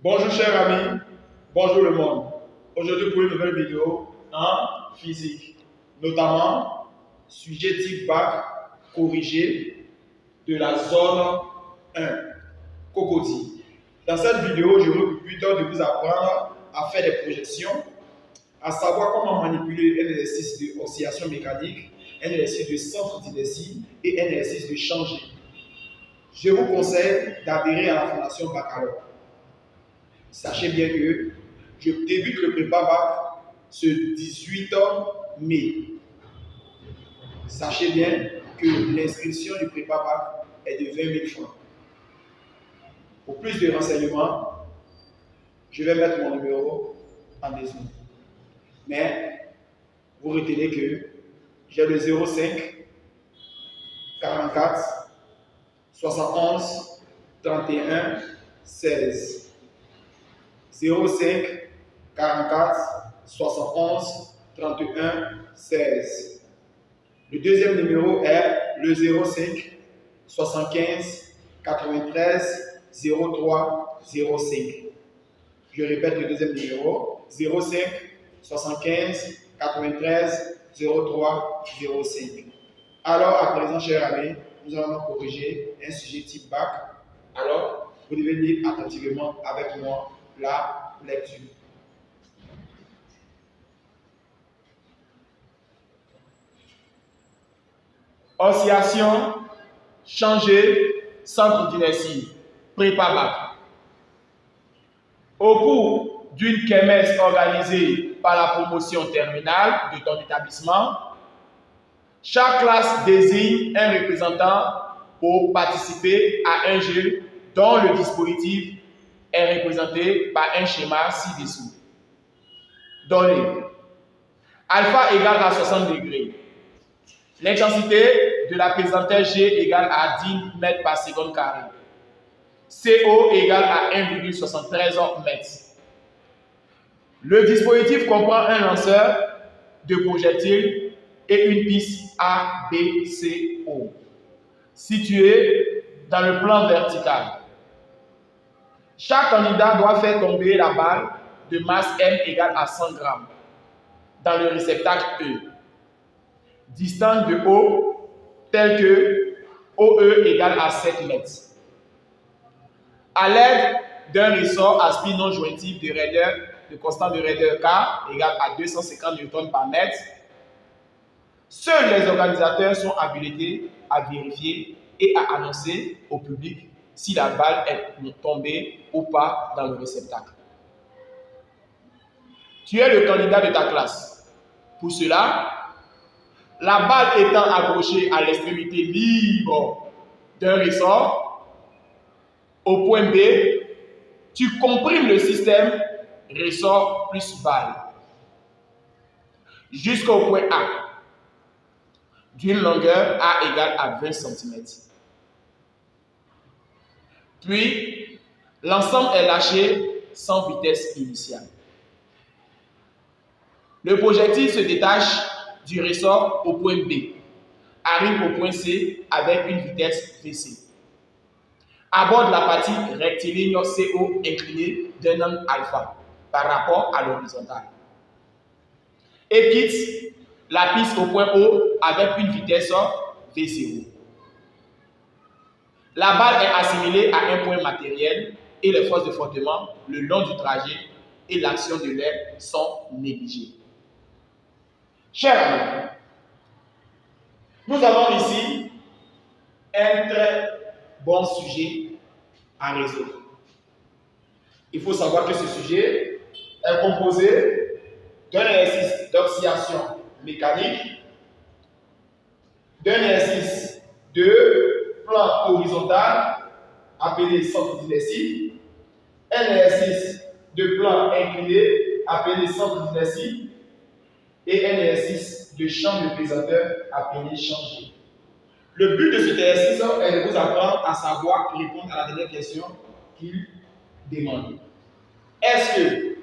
Bonjour chers amis, bonjour le monde. Aujourd'hui pour une nouvelle vidéo en physique, notamment sujet type bac corrigé de la zone 1, cocody. Dans cette vidéo, je me but de vous apprendre à faire des projections, à savoir comment manipuler un exercice de oscillation mécanique, un exercice de centre d'inertie et un exercice de changer. Je vous conseille d'adhérer à la formation baccalauréat. Sachez bien que je débute le prépa bac ce 18 mai. Sachez bien que l'inscription du prépa bac est de 20 000 francs. Pour plus de renseignements, je vais mettre mon numéro en dessous. Mais vous retenez que j'ai le 05 44 71 31 16. 05 44 71 31 16. Le deuxième numéro est le 05 75 93 03 05. Je répète le deuxième numéro 05 75 93 03 05. Alors, à présent, chers amis, nous allons corriger un sujet type bac. Alors, vous devez lire attentivement avec moi la lecture. Oscillation, changer, centre d'inertie, prépa bac. Au cours d'une kermesse organisée par la promotion terminale de ton établissement, chaque classe désigne un représentant pour participer à un jeu dont le dispositif est représenté par un schéma ci-dessous. Donné. Alpha égale à 60 degrés. L'intensité de la pesanteur G égale à 10 mètres par seconde carré. CO égale à 1,73 mètres. Le dispositif comprend un lanceur de projectiles et une piste A, B, C, O, située dans le plan vertical. Chaque candidat doit faire tomber la balle de masse M égale à 100 grammes dans le réceptacle E, distance de O telle que OE égale à 7 mètres. À l'aide d'un ressort à spin non jointif de raideur, de constant de raideur K égale à 250 Newton par mètre, seuls les organisateurs sont habilités à vérifier et à annoncer au public si la balle est tombée ou pas dans le réceptacle. Tu es le candidat de ta classe. Pour cela, la balle étant accrochée à l'extrémité libre d'un ressort, au point B, tu comprimes le système ressort plus balle jusqu'au point A, d'une longueur A égale à 20 cm. Puis, l'ensemble est lâché sans vitesse initiale. Le projectile se détache du ressort au point B, arrive au point C avec une vitesse VC. Aborde la partie rectiligne CO inclinée d'un angle alpha par rapport à l'horizontale. Et quitte la piste au point O avec une vitesse V0. La balle est assimilée à un point matériel et les forces de frottement le long du trajet et l'action de l'air sont négligées. Chers amis, nous avons ici un très bon sujet à résoudre. Il faut savoir que ce sujet est composé d'un exercice d'oscillation mécanique, d'un exercice de plan horizontal appelé centre d'inertie, un exercice de plan incliné appelé centre d'inertie et un exercice de champ de pesanteur appelé changer. Le but de cet exercice est de vous apprendre à savoir répondre à la dernière question qu'il demande. Est-ce que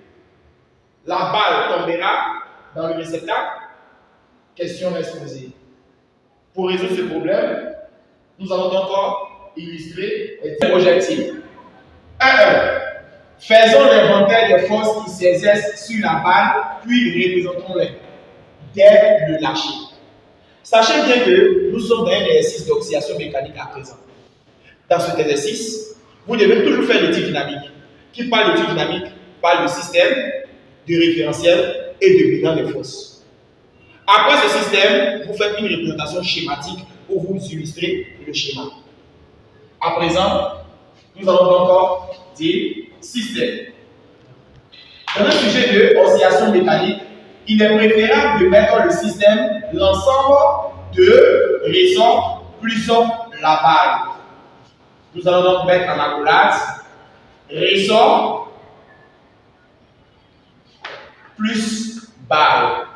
la balle tombera dans le réceptacle? Question exposée. Pour résoudre ce problème, nous allons donc illustrer les projectiles. 1. Faisons l'inventaire des forces qui s'exercent sur la balle, puis représentons-les dès le lâcher. Sachez bien que nous sommes dans un exercice d'oxydation mécanique à présent. Dans cet exercice, vous devez toujours faire l'étude dynamique. Qui parle d'étude dynamique parle de système, de référentiel et de bilan des forces. Après ce système, vous faites une représentation schématique pour vous illustrer le schéma. À présent, nous allons encore dire système. Dans le sujet de oscillation mécanique, il est préférable de mettre dans le système l'ensemble de ressort plus la balle. Nous allons donc mettre en accolade ressort plus balle.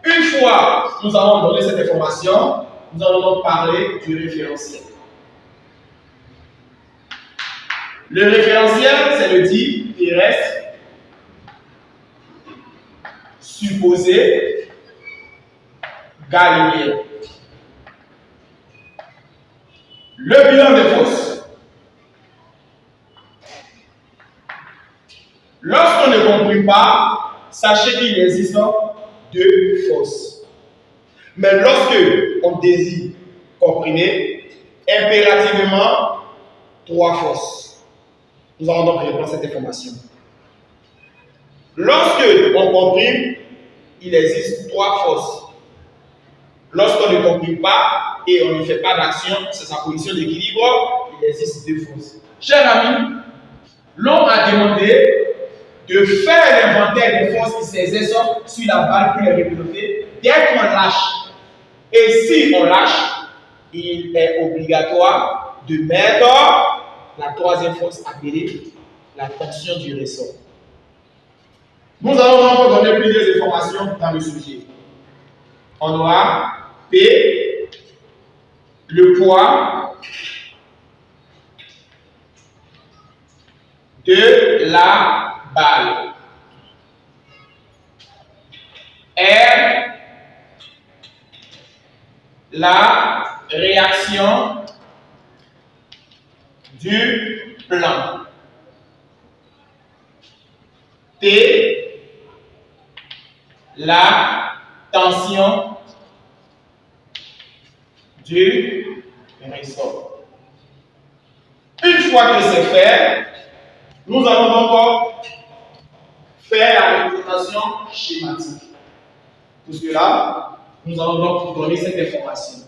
Une fois nous avons donné cette information, nous allons donc parler du référentiel. Le référentiel, c'est le dit terrestre supposé galiléen. Le bilan des forces. Lorsqu'on ne comprime pas, sachez qu'il existe deux forces. Mais lorsque on désire comprimer, impérativement, trois forces. Nous allons donc répondre à cette information. Lorsque on comprime, il existe trois forces. Lorsqu'on ne comprime pas et on ne fait pas d'action, c'est sa position d'équilibre, il existe deux forces. Chers amis, l'on a demandé de faire l'inventaire des forces qui s'exercent sur la balle pour les représenter dès qu'on lâche. Et si on lâche, il est obligatoire de mettre la troisième force appelée la tension du ressort. Nous allons encore donner plusieurs informations dans le sujet. On aura P, le poids de la balle. R, la réaction du plan. T, la tension du ressort. Une fois que c'est fait, nous allons encore faire la représentation schématique. Pour cela, nous allons donc donner cette information.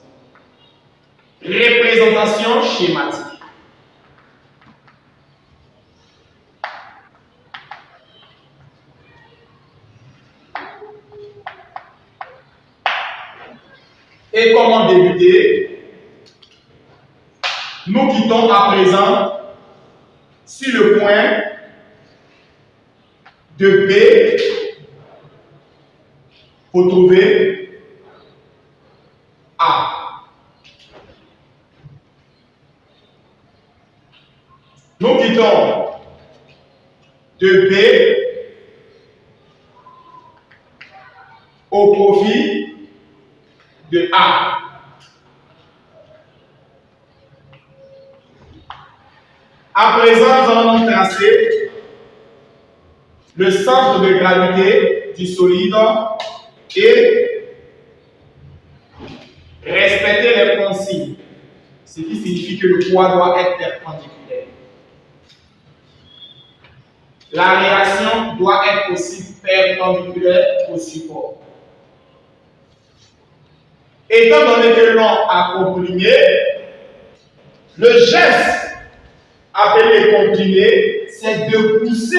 Représentation schématique. Et comment débuter? Nous quittons à présent sur le point de B pour trouver A. Nous quittons de B au profit de A. À présent, nous allons tracer le centre de gravité du solide et respecter les consignes, ce qui signifie que le poids doit être perpendiculaire. La réaction doit être aussi perpendiculaire au support. Étant donné que l'on a comprimé, le geste appelé comprimer, c'est de pousser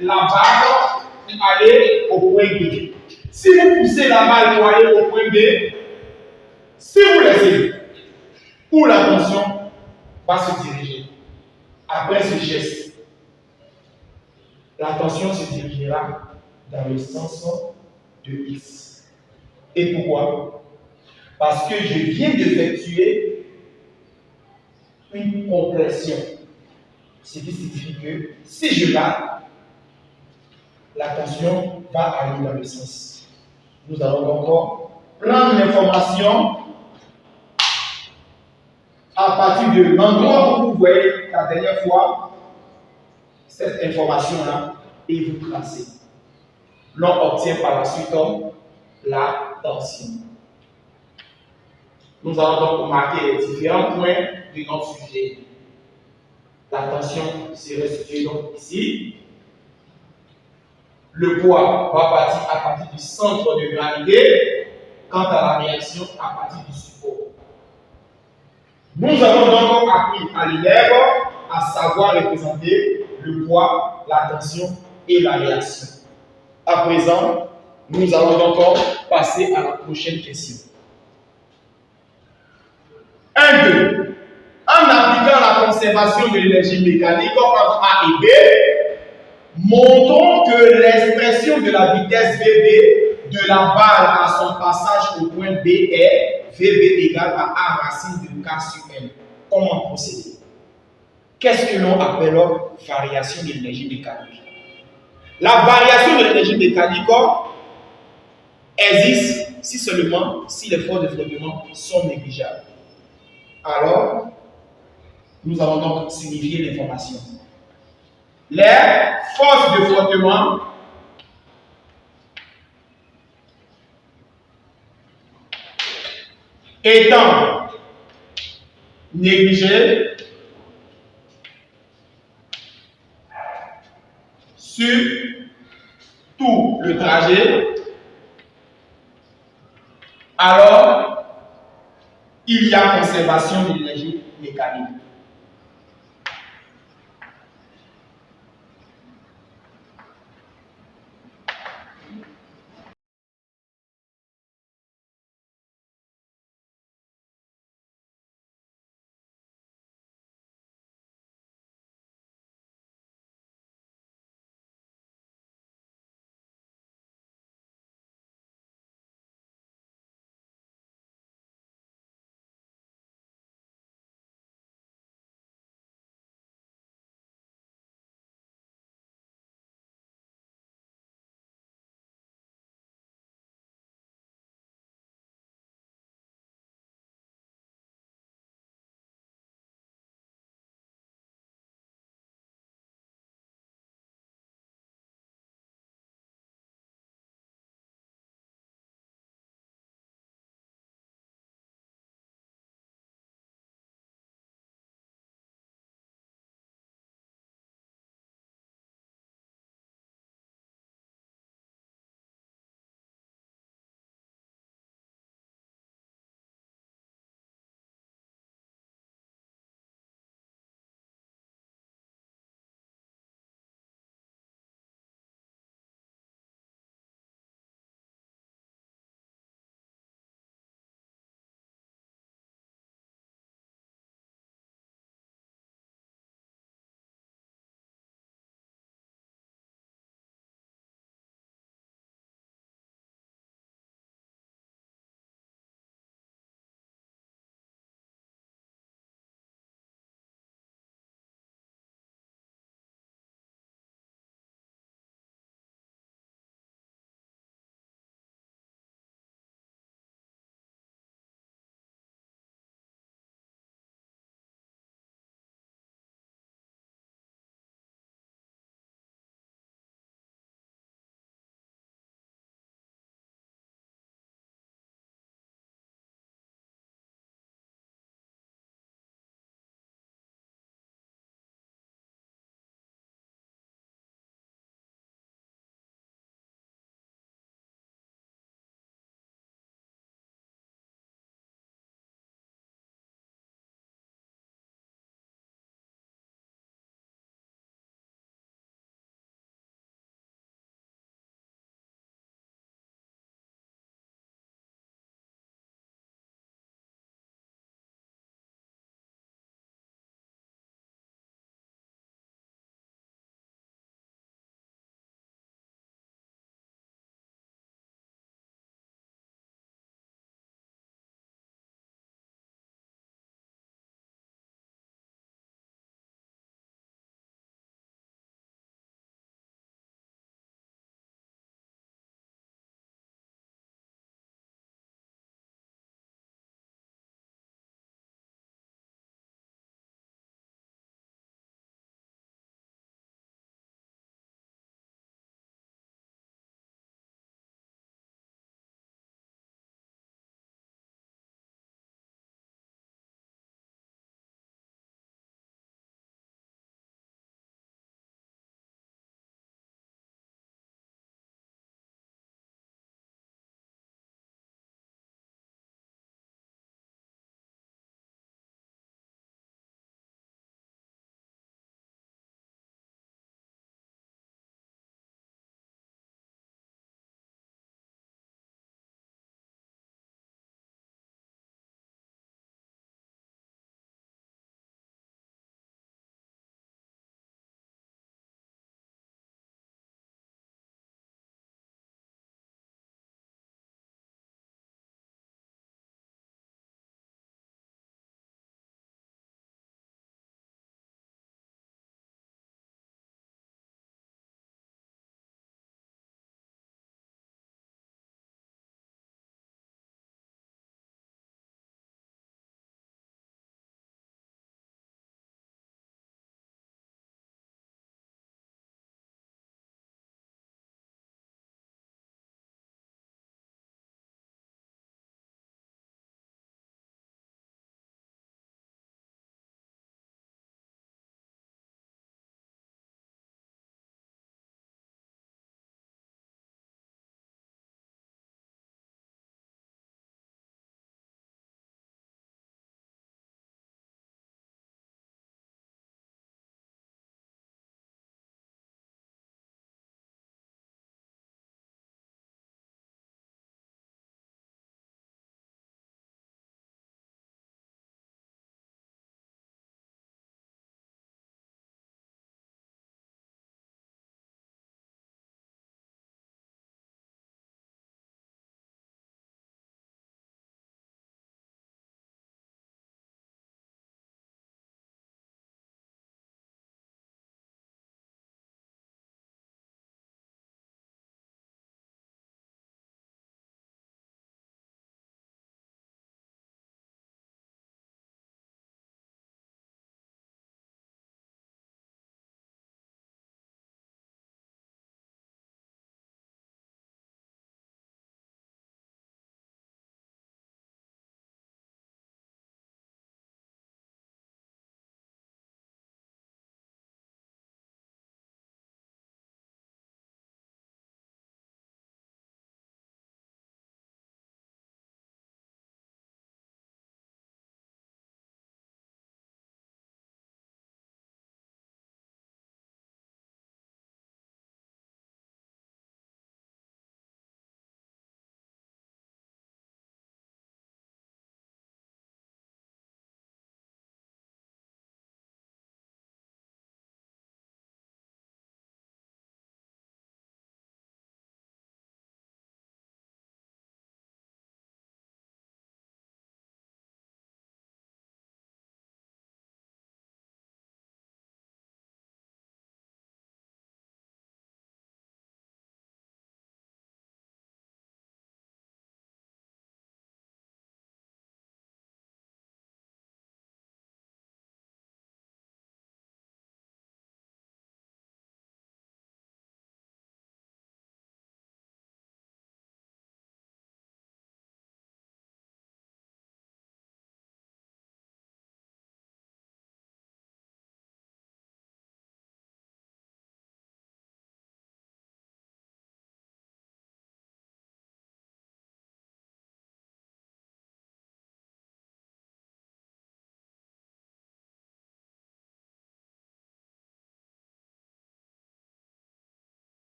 la balle pour aller au point B. Si vous poussez la balle pour aller au point B, si vous laissez, où la tension va se diriger après ce geste, la tension se dirigera dans le sens de X. Et pourquoi? Parce que je viens d'effectuer une compression. Ce qui signifie que si je lâche, la tension va aller dans le sens. Nous allons encore prendre l'information à partir de l'endroit où vous voyez la dernière fois cette information-là et vous tracez. L'on obtient par la suite la tension. Nous allons donc remarquer les différents points de notre sujet. La tension serait située donc ici. Le poids va partir à partir du centre de gravité, quant à la réaction à partir du support. Nous avons donc appris à l'élève à savoir représenter le poids, la tension et la réaction. À présent, nous allons donc passer à la prochaine question. 1-2. En appliquant la conservation de l'énergie mécanique entre A et B, montrons que l'expression de la vitesse VB de la balle à son passage au point B est VB égale à A racine de K sur N. Comment procéder? Qu'est-ce que l'on appelle variation de l'énergie mécanique? La variation de l'énergie mécanique existe si seulement si les forces de frottement sont négligeables. Alors, nous allons donc signifier l'information. Les forces de frottement étant négligées sur tout le trajet, alors il y a conservation de l'énergie mécanique.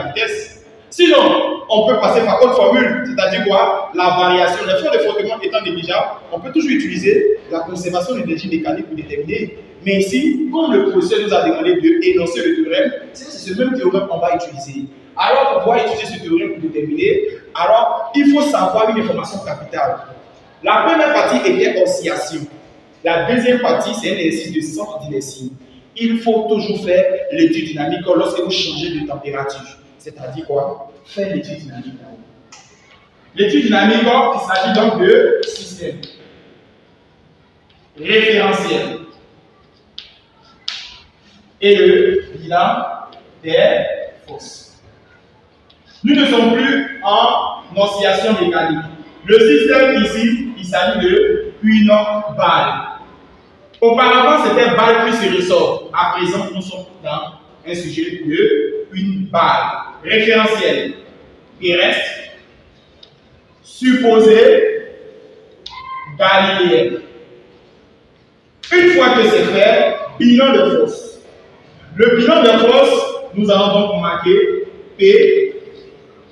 vitesse. Sinon, on peut passer par autre formule, c'est-à-dire quoi? La variation. Les forces de frottement étant négligeables, on peut toujours utiliser la conservation d'énergie mécanique pour déterminer. Mais ici, comme le professeur nous a demandé d'énoncer le théorème, c'est ce même théorème qu'on va utiliser. Alors, pour pouvoir utiliser ce théorème pour déterminer, alors il faut savoir une information capitale. La première partie était oscillation. La deuxième partie, c'est un exercice de centre d'inertie. Il faut toujours faire l'étude dynamique lorsque vous changez de température. C'est-à-dire quoi? Faire l'étude dynamique. L'étude dynamique, il s'agit donc de système référentiel et le bilan des forces. Nous ne sommes plus en oscillation mécanique. Le système ici, il s'agit d'une balle. Auparavant, c'était balle plus ressort. À présent, nous sommes dans un sujet de une balle. Référentiel. Il reste supposé galiléen. Une fois que c'est fait, bilan de force. Le bilan de force, nous allons donc marquer P,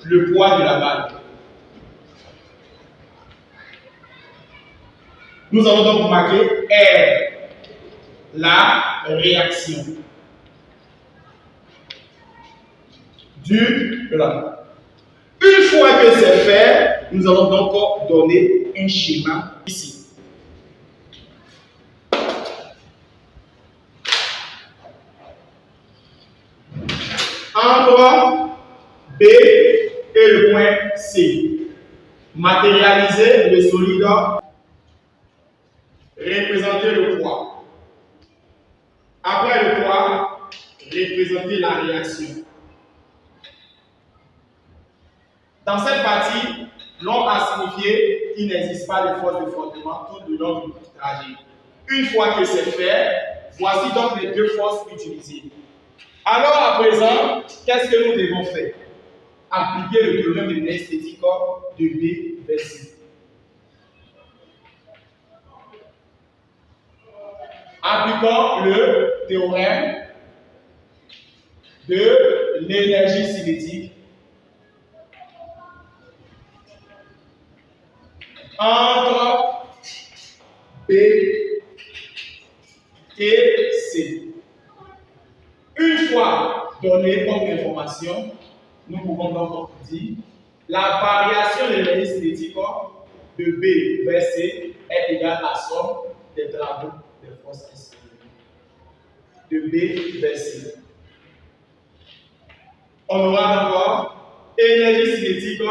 le poids de la balle. Nous allons donc marquer R, la réaction du blanc. Une fois que c'est fait, nous allons donc donner un schéma ici. Entre B et le point C, matérialiser le solide, représenter le poids. Après le poids, représenter la réaction. Dans cette partie, l'on a signifié qu'il n'existe pas de force de frottement tout le long du trajet. Une fois que c'est fait, voici donc les deux forces utilisées. Alors à présent, qu'est-ce que nous devons faire? Appliquer le théorème de l'esthétique de B vers C. Appliquons le théorème de l'énergie cinétique entre B et C. Une fois donné comme information, nous pouvons donc dire la variation de l'énergie cinétique de B vers C est égale à la somme des travaux des forces extérieures. De B vers C. On aura d'abord énergie cinétique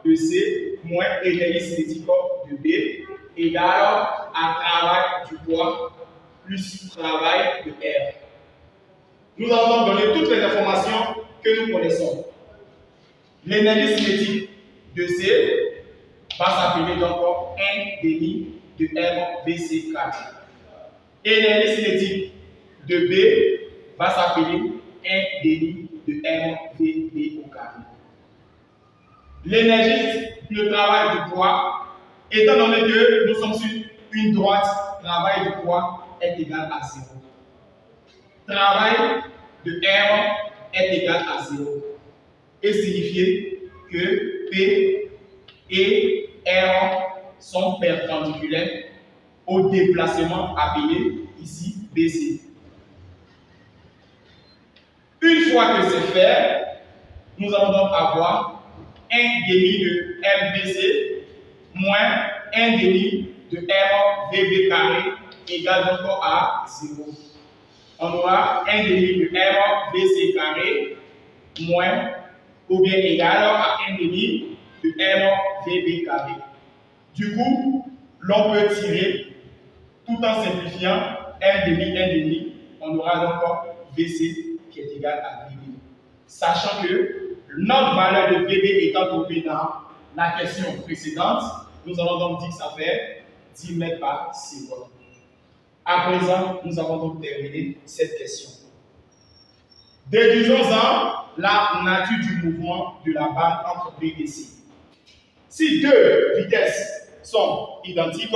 de C moins énergie cinétique de B égale à travail du poids plus travail de R. Nous allons donc donner toutes les informations que nous connaissons. L'énergie cinétique de C va s'appeler donc 1 demi de MVC carré. L'énergie cinétique de B va s'appeler 1 demi de MVB au carré. L'énergie, le travail du poids, étant donné que nous sommes sur une droite, travail du poids est égal à 0. Travail de R est égal à 0. Et signifier que P et R sont perpendiculaires au déplacement appelé ici BC. Une fois que c'est fait, nous allons donc avoir 1 demi de MBC moins 1 demi de MVB carré égale donc à 0. On aura 1 demi de MVC carré moins ou bien égal à 1 demi de MVB carré. Du coup, l'on peut tirer tout en simplifiant 1 demi, on aura donc VC qui est égal à VB. Sachant que notre valeur de VB étant trouvée dans la question précédente, nous allons donc dire que ça fait 10 mètres par seconde. À présent, nous avons donc terminé cette question. Déduisons-en la nature du mouvement de la balle entre B et C. Si deux vitesses sont identiques,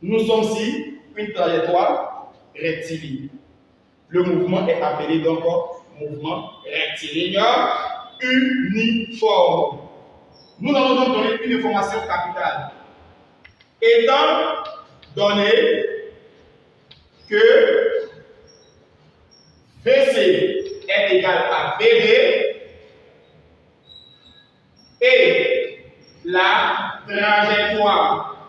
nous sommes sur une trajectoire rectiligne. Le mouvement est appelé donc mouvement rectiligne uniforme. Nous allons donc donner une information capitale. Étant donné que VC est égal à VD et la trajectoire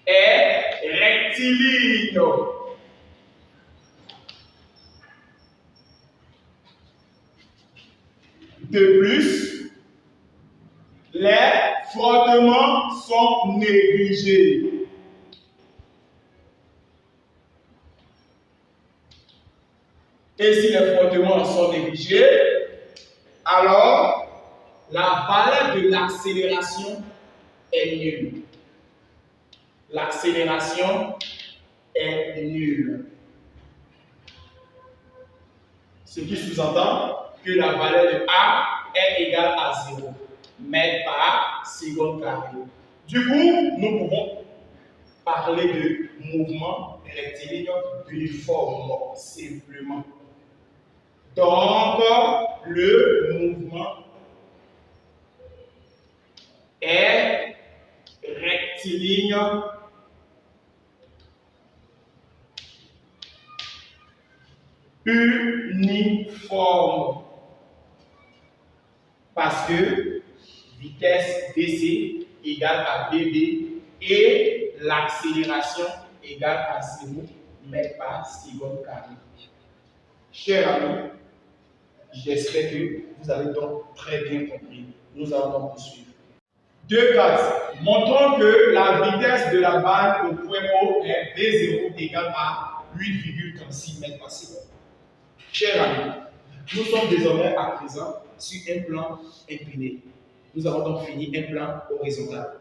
est rectiligne. De plus, les frottements sont négligés. Et si les frottements sont négligés, alors la valeur de l'accélération est nulle. L'accélération est nulle. Ce qui sous-entend que la valeur de A est égale à 0 mètres par seconde carré. Du coup, nous pouvons parler de mouvement rectiligne uniforme, simplement. Donc, le mouvement est rectiligne uniforme. Parce que vitesse VC égale à VB et l'accélération égale à 0 mètres par seconde carré. Chers amis, j'espère que vous avez donc très bien compris. Nous allons donc poursuivre. 2.4. Montrons que la vitesse de la balle au point O est V0 égale à 8,36 mètres par seconde. Chers amis, nous sommes désormais à présent sur un plan incliné. Nous avons donc fini un plan horizontal.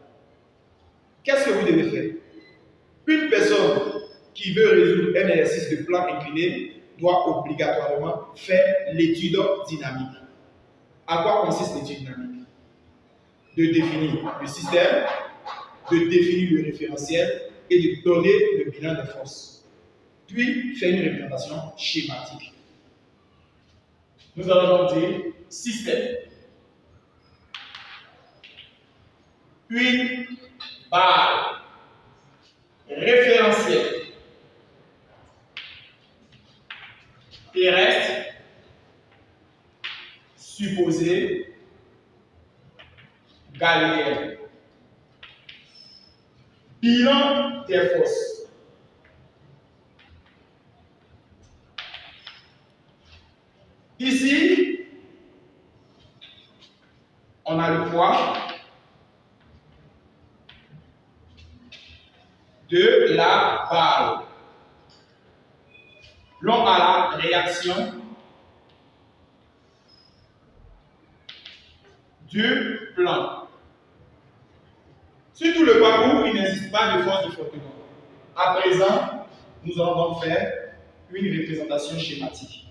Qu'est-ce que vous devez faire? Une personne qui veut résoudre un exercice de plan incliné doit obligatoirement faire l'étude dynamique. À quoi consiste l'étude dynamique? De définir le système, de définir le référentiel et de donner le bilan de force. Puis faire une représentation schématique. Nous allons donc dire système. Une barre. Référentiel. Terrestre. Supposé. Galiléen. Bilan des forces. Ici, on a le poids de la balle. L'on a la réaction du plan. Sur tout le parcours, il n'existe pas de force de frottement. À présent, nous allons donc faire une représentation schématique.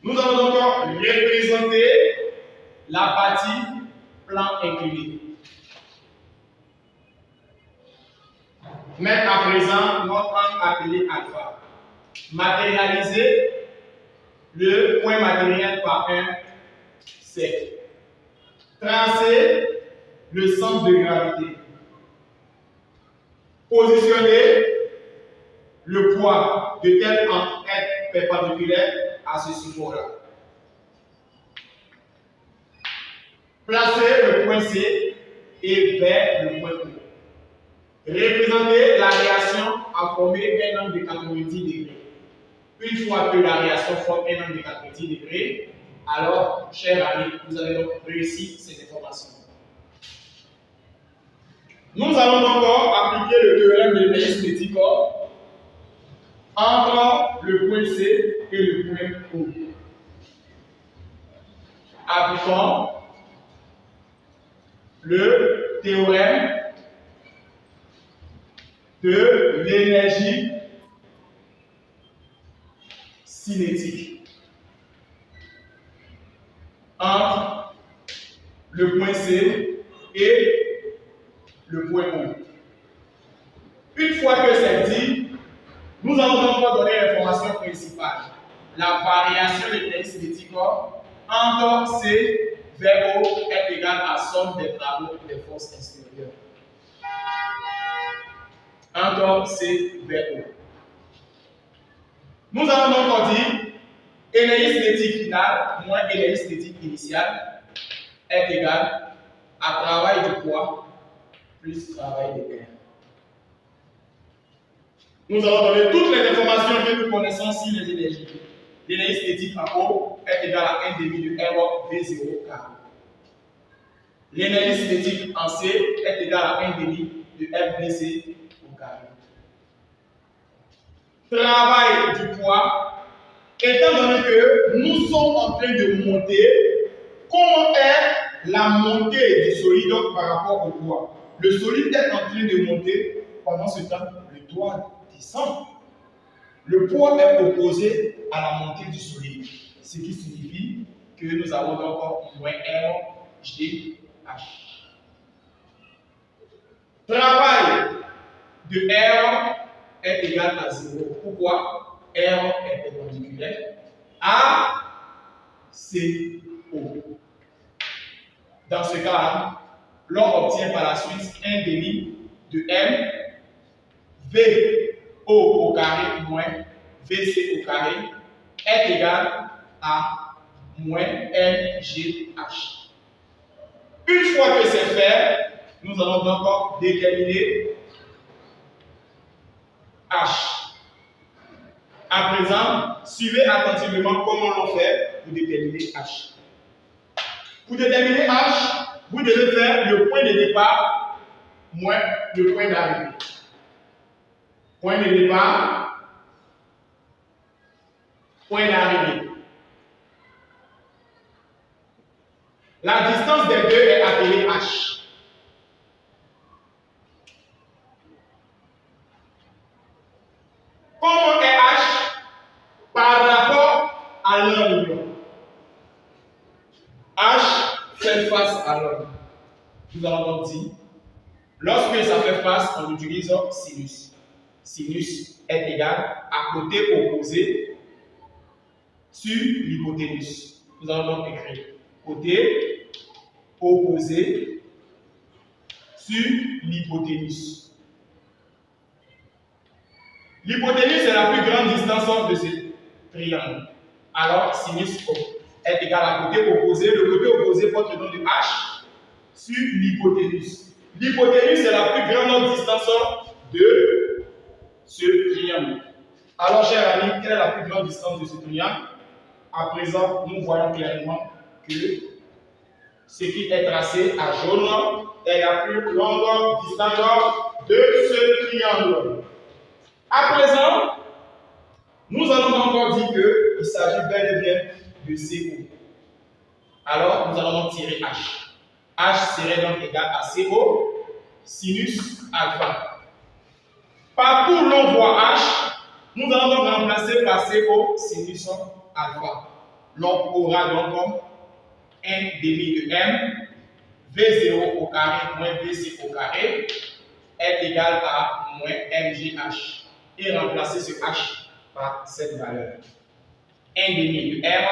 Nous allons donc représenter la partie plan incliné. Mais à présent, notre angle appelé alpha. Matérialiser le point matériel par un cercle. Tracer le centre de gravité. Positionner le poids de tel angle perpendiculaire à ce support-là. Placer le point C et vers le point O. Représenter la réaction à former un angle de 90 degrés. Une fois que la réaction forme un angle de 90 degrés, alors, chers amis, vous avez donc réussi cette information. Nous allons encore appliquer le théorème de Naïs-Médicis entre le point C et le point O. Appliquons le théorème de l'énergie cinétique le point C et le point O. Une fois que c'est dit, nous allons donc donner l'information principale. La variation de l'énergie cinétique entre C vers O est égale à somme des travaux des forces extérieures. Entre C vers O. Nous allons donc dire énergie cinétique finale moins énergie cinétique initiale est égale à travail du poids plus travail de R. Nous allons donner toutes les informations que nous connaissons sur les énergies. L'énergie cinétique en O est égale à 1 demi de R V0 carré. L'énergie cinétique en C est égale à 1 demi de FVC au carré. Travail du poids, étant donné que nous sommes en train de monter, comment est la montée du solide par rapport au poids? Le solide est en train de monter, pendant ce temps, le doigt descend. Le poids est opposé à la montée du solide, ce qui signifie que nous avons encore moins R, G, H. Travail de R est égal à 0. Pourquoi? R est perpendiculaire à CO. Dans ce cas-là, l'on obtient par la suite 1 demi de M VO au carré moins VC au carré est égal à moins MGH. Une fois que c'est fait, nous allons donc déterminer H. À présent, suivez attentivement comment l'on fait pour déterminer H. Pour déterminer H, vous devez faire le point de départ moins le point d'arrivée. Point de départ, point d'arrivée. La distance des deux est appelée H. Comment est H par rapport à l'angle? H fait face à l'angle. Nous allons donc dire, lorsque ça fait face, on utilise sinus. Sinus est égal à côté opposé sur l'hypoténuse. Nous allons donc écrire côté opposé sur l'hypoténuse. L'hypoténuse est la plus grande distance de ce triangle. Alors, sinus est égal à côté opposé. Le côté opposé porte le nom de H sur l'hypoténuse. L'hypoténuse est la plus grande distance de ce triangle. Alors, chers amis, quelle est la plus grande distance de ce triangle? À présent, nous voyons clairement que ce qui est tracé à jaune est la plus longue distance de ce triangle. À présent, nous allons encore dire qu'il s'agit bel et bien de CO. Alors, nous allons tirer H. H serait donc égal à CO sinus alpha. Partout où l'on voit H, nous allons donc remplacer par CO sinus alpha. L'on aura donc 1 demi de M V0 au carré moins VC au carré est égal à moins MGH. Et remplacer ce H par cette valeur. 1 demi de M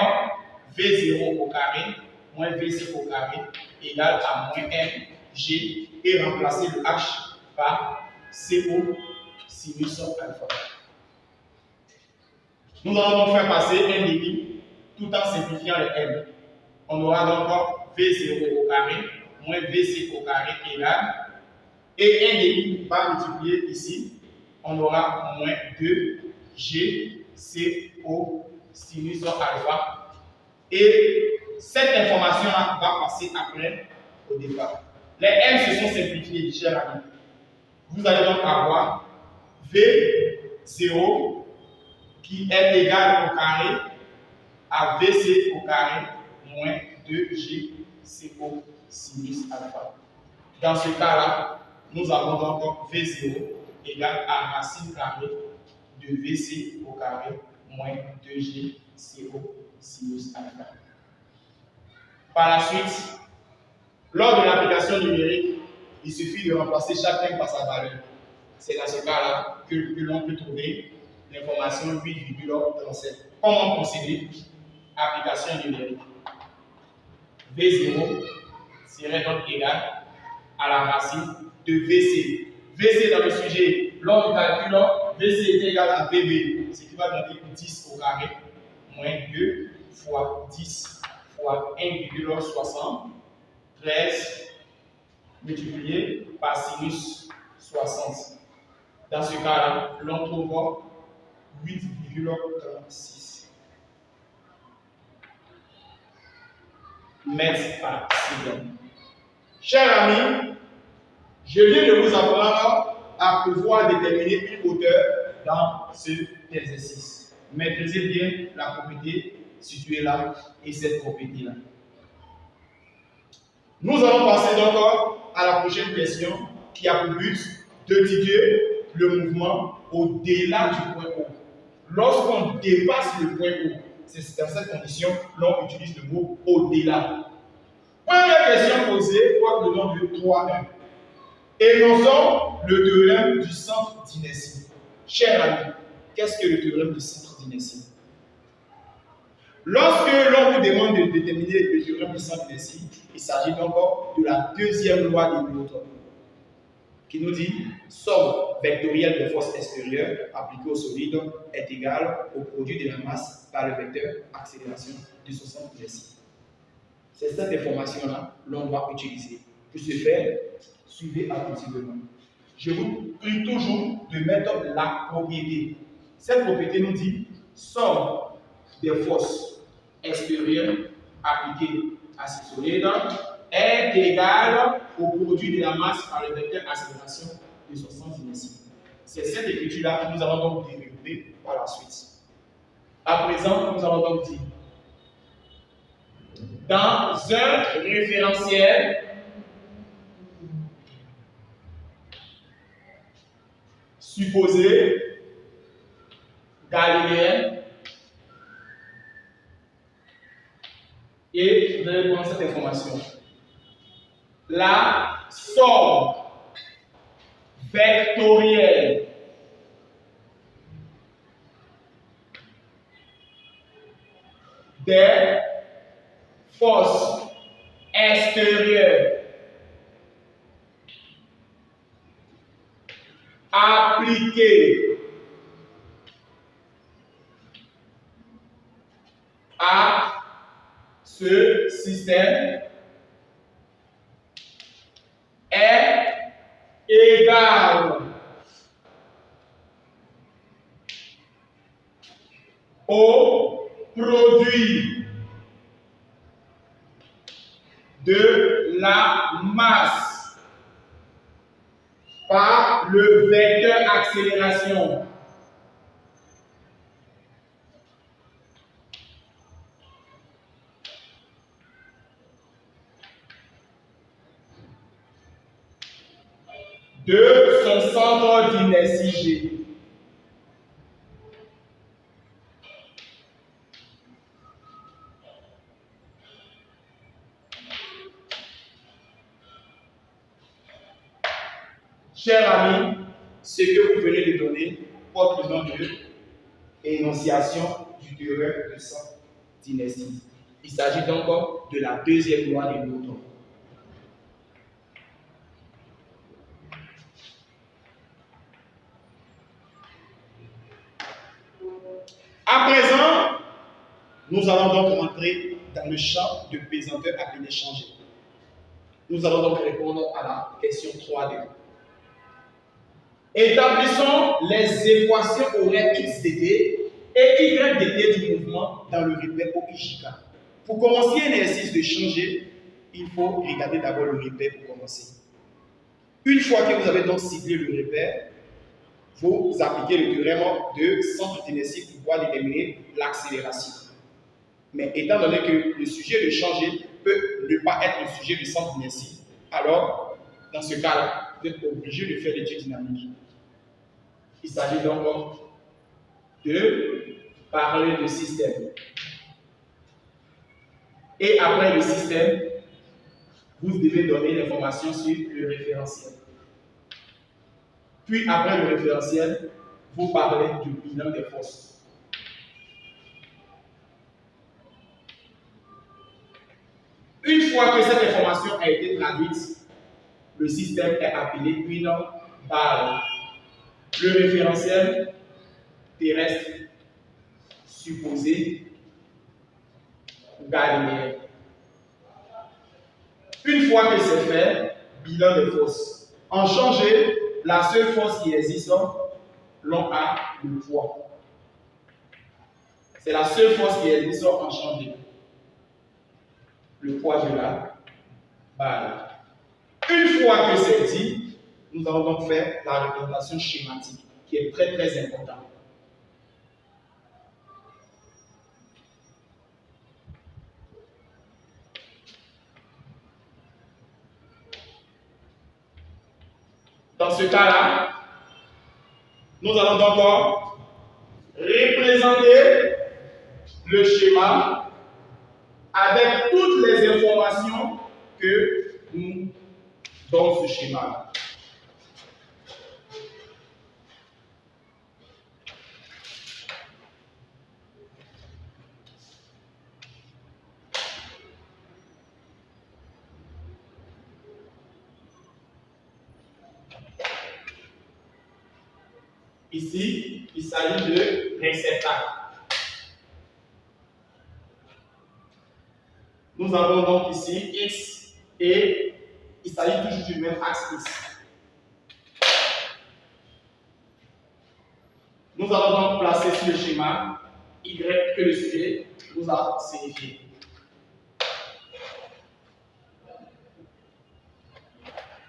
V0 au carré moins VC au carré égale à moins MG et remplacer le H par CO sinus alpha. Nous allons donc faire passer 1 demi tout en simplifiant le M. On aura donc V0 au carré moins VC au carré égale et 1 demi va multiplier ici. On aura moins 2 GCO sinus alpha. Et cette information-là va passer après au départ. Les M se sont simplifiés, chers amis. Vous allez donc avoir V0 qui est égal au carré à VC au carré moins 2GCO sinus alpha. Dans ce cas-là, nous avons donc V0 égale à racine carrée de VC au carré moins 2GCO sinus alpha. Par la suite, Lors de l'application numérique, il suffit de remplacer chaque terme par sa valeur. C'est dans ce cas-là que l'on peut trouver l'information 8,37. Comment procéder? Application numérique. V0 serait donc égal à la racine de VC. VC dans le sujet, lors du calcul, VC est égal à VB, ce qui va donner 10 au carré, moins 2 fois 10 fois 1,73 multiplié par sinus 60. Dans ce cas-là, l'on trouve 8,36 mètres par seconde. Chers amis, je viens de vous apprendre à pouvoir déterminer une hauteur dans cet exercice. Maîtrisez bien la propriété située là et cette propriété-là. Nous allons passer donc à la prochaine question qui a pour but d'étudier le mouvement au-delà du point haut. Lorsqu'on dépasse le point haut, c'est dans cette condition l'on utilise le mot au-delà. Première question posée porte le nom de 3-1. Énonçons le théorème du centre d'inertie. Chers amis, qu'est-ce que le théorème du centre d'inertie? Lorsque l'on vous demande de déterminer le théorème du centre d'inertie, il s'agit donc de la deuxième loi de Newton, qui nous dit somme vectorielle de force extérieure appliquée au solide est égale au produit de la masse par le vecteur accélération de son centre d'inertie. C'est cette information-là que l'on doit utiliser. Pour ce faire, suivez attentivement. Je vous prie toujours de mettre la propriété. Cette propriété nous dit somme des forces extérieures appliquées à ce solide est égale au produit de la masse par le vecteur accélération de son sens d'inertie. C'est cette écriture-là que nous allons donc développer par la suite. À présent, nous allons donc dire dans un référentiel supposé galiléen, et vous allez prendre cette information. La somme vectorielle des forces extérieures appliquées à ce système est égal au produit de la masse par le vecteur accélération de son centre d'inertie G. Chers amis, ce que vous venez de donner porte le nom de énonciation du théorème de centre d'inertie. Il s'agit donc de la deuxième loi de Newton. À présent, nous allons donc rentrer dans le champ de pesanteur appelé changer. Nous allons donc répondre à la question 3D. Établissons les équations horaires XDT et YDT du mouvement dans le repère OIJK. Pour commencer un exercice de changer, il faut regarder d'abord le repère pour commencer. Une fois que vous avez donc ciblé le repère, vous appliquez le théorème de centre d'inertie pour pouvoir déterminer l'accélération. Mais étant donné que le sujet de changer peut ne pas être le sujet du centre d'inertie, alors, dans ce cas-là, vous êtes obligé de faire l'étude dynamique. Il s'agit donc de parler de système. Et après le système, vous devez donner l'information sur le référentiel. Puis après le référentiel, vous parlez du bilan des forces. Une fois que cette information a été traduite, le système est appelé bilan par le référentiel terrestre supposé galiléen. Une fois que c'est fait, bilan des forces. En changer, la seule force qui existe, l'on a le poids. C'est la seule force qui existe en changer. Le poids de la balle. Une fois que c'est dit, nous allons donc faire la représentation schématique, qui est très très importante. Dans ce cas-là, nous allons donc représenter le schéma avec toutes les informations que nous donnons ce schéma. Ici, il s'agit de réceptacle. Nous avons donc ici X et il s'agit toujours du même axe X. Nous allons donc placer sur le schéma Y que le sujet nous a signifié.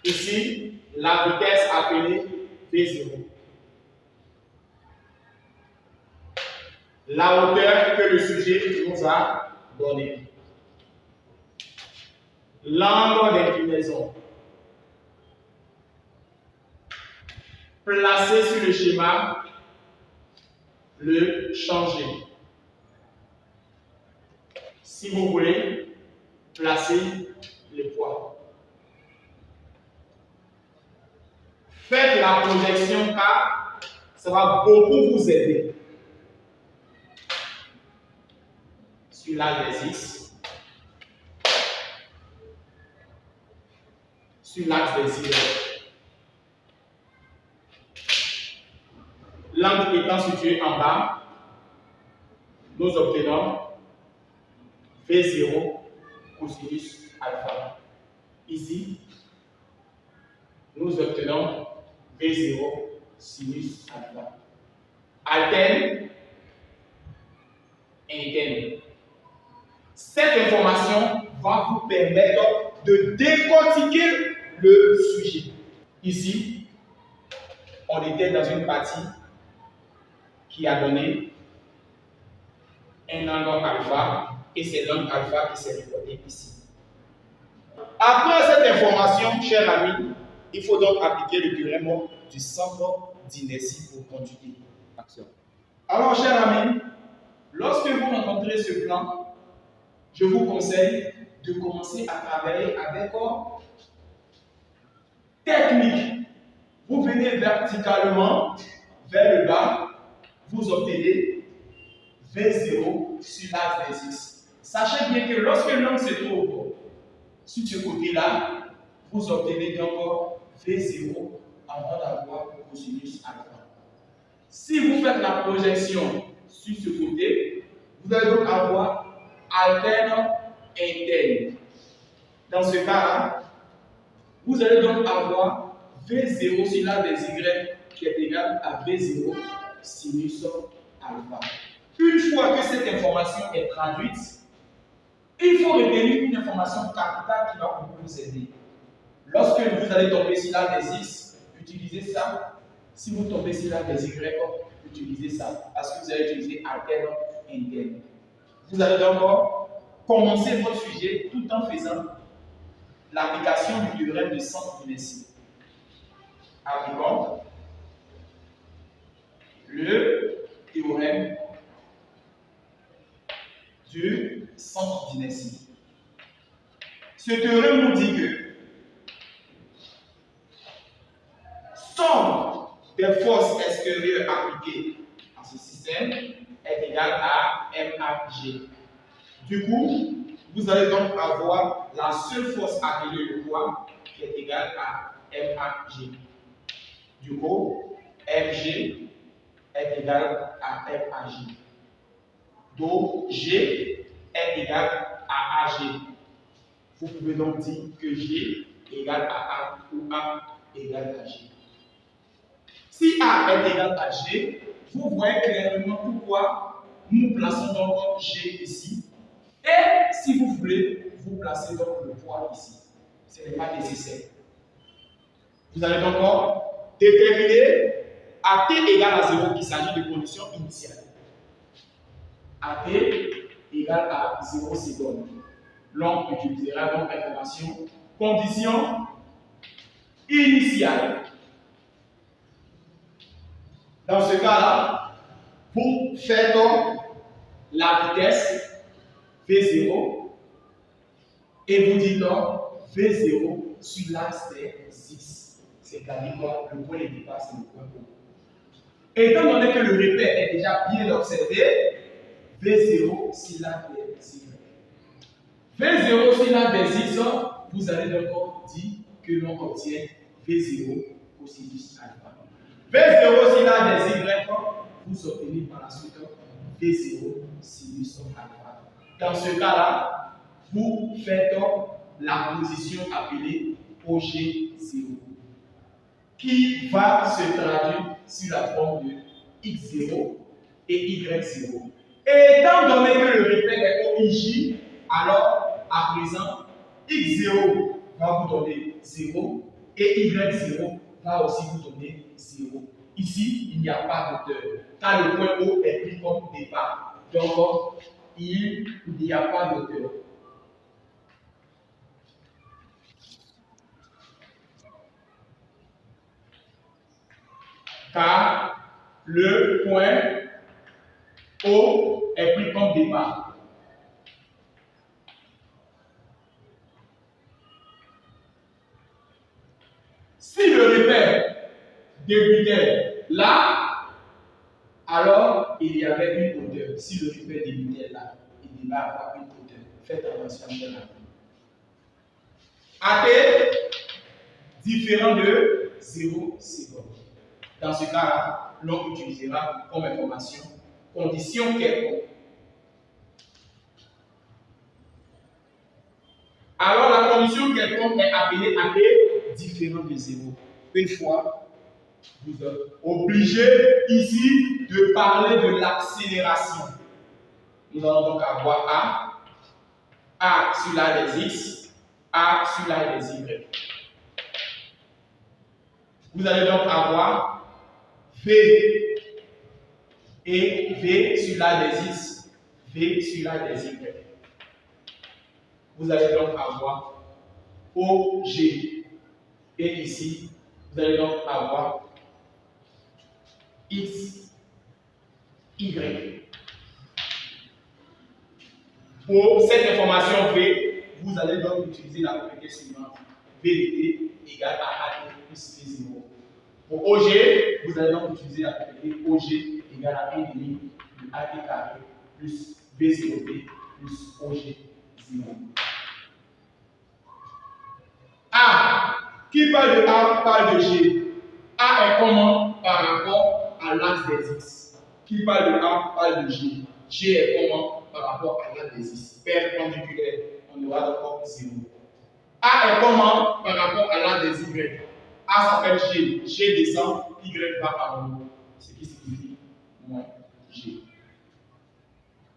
Ici, la vitesse appelée V0. La hauteur que le sujet nous a donnée. L'angle d'inclinaison. Placer sur le schéma, le changer. Si vous voulez, placer le poids. Faites la projection car ça va beaucoup vous aider. Sur l'axe des X, sur l'axe des Y. L'angle étant situé en bas, nous obtenons V0 cosinus alpha. Ici, nous obtenons V0 sinus alpha. Alterne, interne. Cette information va vous permettre de décortiquer le sujet. Ici, on était dans une partie qui a donné un angle alpha et c'est l'angle alpha qui s'est reporté ici. Après cette information, chers amis, il faut donc appliquer le théorème du centre d'inertie pour conjuguer l'action. Alors, chers amis, lorsque vous rencontrez ce plan, je vous conseille de commencer à travailler avec technique. Vous venez verticalement vers le bas, vous obtenez V0 sur l'axe des X. Sachez bien que lorsque l'angle se trouve sur ce côté-là, vous obtenez donc V0 avant d'avoir cosinus alpha. Si vous faites la projection sur ce côté, vous allez donc avoir alterne interne. Dans ce cas-là, vous allez donc avoir V0 sur l'axe des Y qui est égal à V0 sinus alpha. Une fois que cette information est traduite, il faut retenir une information capitale qui va vous aider. Lorsque vous allez tomber sur l'axe des X, utilisez ça. Si vous tombez sur l'axe des Y, utilisez ça. Parce que vous allez utiliser alterne interne. Vous allez donc commencer votre sujet tout en faisant l'application du théorème de centre d'inertie. Appliquons le théorème du centre d'inertie. Ce théorème nous dit que somme des forces extérieures appliquées à ce système est égale à MAG. Du coup, vous allez donc avoir la seule force appelée le poids qui est égale à MAG. Du coup, MG est égal à MAG. Donc, G est égal à AG. Vous pouvez donc dire que G égale à A ou A égale à G. Si A est égal à G, vous voyez clairement pourquoi nous plaçons donc G ici. Et si vous voulez, vous placez donc le poids ici. Ce n'est pas nécessaire. Vous allez donc déterminer à t égale à 0 qu'il s'agit de condition initiale. À t égale à 0 secondes. L'on utilisera donc l'information condition initiale. Dans ce cas-là, vous faites la vitesse V0 et vous dites V0 sur l'axe des X. C'est-à-dire que le point de départ, c'est le point O. Étant donné que le repère est déjà bien observé, V0 sur l'axe des Y. V0 sur l'axe des X, vous allez donc dire que l'on obtient V0 cosinus alpha. V0 sur l'axe des Y, vous obtenez par la suite V0 sinus alpha. Dans ce cas-là, vous faites la position appelée OG0 qui va se traduire sur la forme de X0 et Y0. Et étant donné que le repère est OIJ, alors à présent X0 va vous donner 0 et Y0 va aussi vous donner 0. Ici, il n'y a pas d'auteur, car le point O est pris comme départ. Donc, il n'y a pas d'auteur. Car le point O est pris comme départ. Si le repère débutait là, alors il y avait une hauteur. Si le repère débutait là, il va avoir une hauteur. Faites attention à cela. AT différent de 0 secondes. Dans ce cas-là, l'on utilisera comme information condition quelconque. Alors la condition quelconque est appelée AT différent de 0. Une fois, vous êtes obligé ici de parler de l'accélération. Nous allons donc avoir A sur l'axe des X, A sur l'axe des Y. Vous allez donc avoir V et V sur l'axe des X, V sur l'axe des Y. Vous allez donc avoir OG. Et ici, vous allez donc avoir X, Y. Pour cette information V, vous allez donc utiliser la propriété suivante. V égale à AT plus V0. Pour OG, vous allez donc utiliser la propriété OG égale à 1,5 de AT carré plus V0T plus OG 0. A, qui parle de A parle de G. A est comment par rapport à l'axe des X. Qui parle de A parle de G. G est comment par rapport à l'axe des X. Perpendiculaire, on aura donc 0. A est comment par rapport à l'axe des Y. A s'appelle G. G descend, Y va en haut. Ce qui signifie moins G.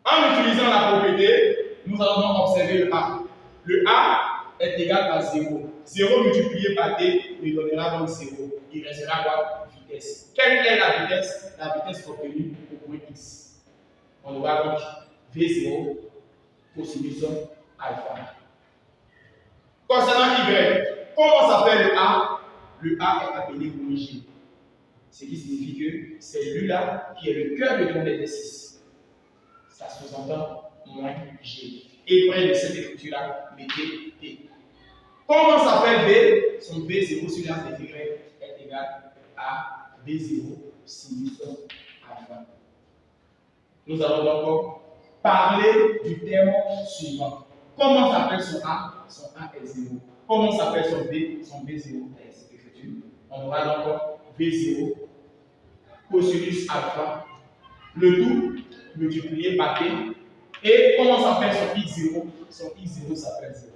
En utilisant la propriété, nous allons donc observer le A. Le A est égal à 0. 0 multiplié par t nous donnera donc 0. Il restera quoi? Vitesse. Quelle est la vitesse? La vitesse obtenue au point x. On aura donc V0 cosinus alpha. Concernant y, comment s'appelle le A? Le A est appelé moins G. Ce qui signifie que c'est lui-là qui est le cœur de ton exercice. Ça sous-entend moins G. Et près de cette écriture-là, mettez T. Comment s'appelle V? Son V0 sur l'axe des Y est égal à V0 sinus alpha. Nous allons donc parler du terme suivant. Comment s'appelle son A? Son A est 0. Comment s'appelle son B? Son B0 est cette écriture. On aura donc V0 cosinus alpha, le tout multiplié par T. Et comment s'appelle son X0? Son X0 s'appelle 0.